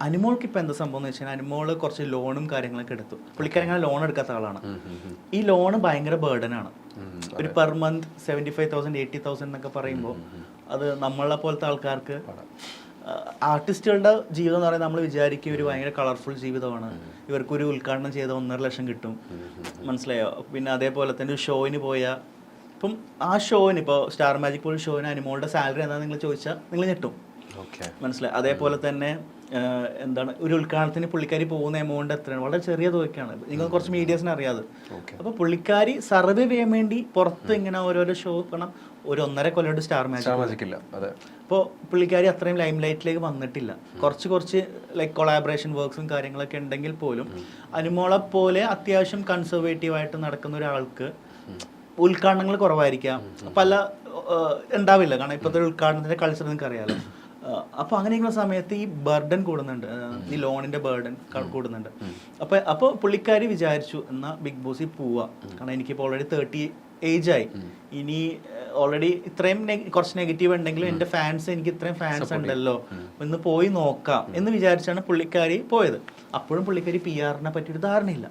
അനുമോൾക്ക് ഇപ്പം എന്താ സംഭവം എന്ന് വെച്ചാൽ അനുമോള് കുറച്ച് ലോണും കാര്യങ്ങളൊക്കെ എടുത്തു. പുള്ളിക്കാരൻ അങ്ങനെ ലോൺ എടുക്കാത്ത ആളാണ്. ഈ ലോണ് ഭയങ്കര ബേർഡനാണ്. ഒരു പെർ മന്ത് 75,000 80,000 എന്നൊക്കെ പറയുമ്പോൾ അത് നമ്മളെ പോലത്തെ ആൾക്കാർക്ക്, ആർട്ടിസ്റ്റുകളുടെ ജീവിതം എന്ന് പറയുന്നത് നമ്മൾ വിചാരിക്കും ഒരു ഭയങ്കര കളർഫുൾ ജീവിതമാണ്, ഇവർക്കൊരു ഉദ്ഘാടനം ചെയ്ത 1.5 ലക്ഷം കിട്ടും, മനസ്സിലായോ? പിന്നെ അതേപോലെ തന്നെ ഒരു ഷോയിന് പോയാൽ ഇപ്പം ആ ഷോയിന് ഇപ്പോൾ സ്റ്റാർ മാജിക് പോലെ ഷോയിന് അനുമോളുടെ സാലറി എന്താണെന്ന് നിങ്ങൾ ചോദിച്ചാൽ നിങ്ങൾ ഞെട്ടും, മനസ്സിലായി? അതേപോലെ തന്നെ എന്താണ് ഒരു ഉദ്ഘാടനത്തിന് പുള്ളിക്കാരി പോകുന്ന എമൗണ്ട് എത്രയാണ്? വളരെ ചെറിയ തുകയ്ക്കാണ്. നിങ്ങൾ കുറച്ച് മീഡിയസിന് അറിയാതെ. അപ്പോൾ പുള്ളിക്കാരി സർവൈവ് ചെയ്യാൻ വേണ്ടി പുറത്ത് ഇങ്ങനെ ഓരോരോ ഷോ കാണാം. ഒരു 1.5 കൊല്ലമായിട്ട് സ്റ്റാർ മാജിക് ഇല്ല. അപ്പോൾ പുള്ളിക്കാരി അത്രയും ലൈം ലൈറ്റിലേക്ക് വന്നിട്ടില്ല. കുറച്ച് ലൈക്ക് കൊളാബറേഷൻ വർക്ക്സും കാര്യങ്ങളൊക്കെ ഉണ്ടെങ്കിൽ പോലും അനുമോളെ പോലെ അത്യാവശ്യം കൺസർവേറ്റീവായിട്ട് നടക്കുന്ന ഒരാൾക്ക് ഉദ്ഘാടനങ്ങൾ കുറവായിരിക്കാം, പല ഉണ്ടാവില്ല. കാരണം ഇപ്പോഴത്തെ ഉദ്ഘാടനത്തിന്റെ കൾച്ചർ നിങ്ങൾക്ക് അറിയാലോ. അപ്പോൾ അങ്ങനെയുള്ള സമയത്ത് ഈ ബർഡൻ കൂടുന്നുണ്ട്, ഈ ലോണിന്റെ ബർഡൻ കൂടുന്നുണ്ട്. അപ്പോൾ പുള്ളിക്കാരി വിചാരിച്ചു എന്നാൽ ബിഗ് ബോസിൽ പോവാ, കാരണം എനിക്കിപ്പോൾ ഓൾറെഡി 30 ഏജ് ആയി, ഇനി ഓൾറെഡി ഇത്രയും കുറച്ച് നെഗറ്റീവ് ഉണ്ടെങ്കിലും എൻ്റെ ഫാൻസ്, എനിക്ക് ഇത്രയും ഫാൻസ് ഉണ്ടല്ലോ, ഒന്ന് പോയി നോക്കാം എന്ന് വിചാരിച്ചാണ് പുള്ളിക്കാരി പോയത്. അപ്പോഴും പുള്ളിക്കാരി PR-നെ പറ്റിയൊരു ധാരണയില്ല.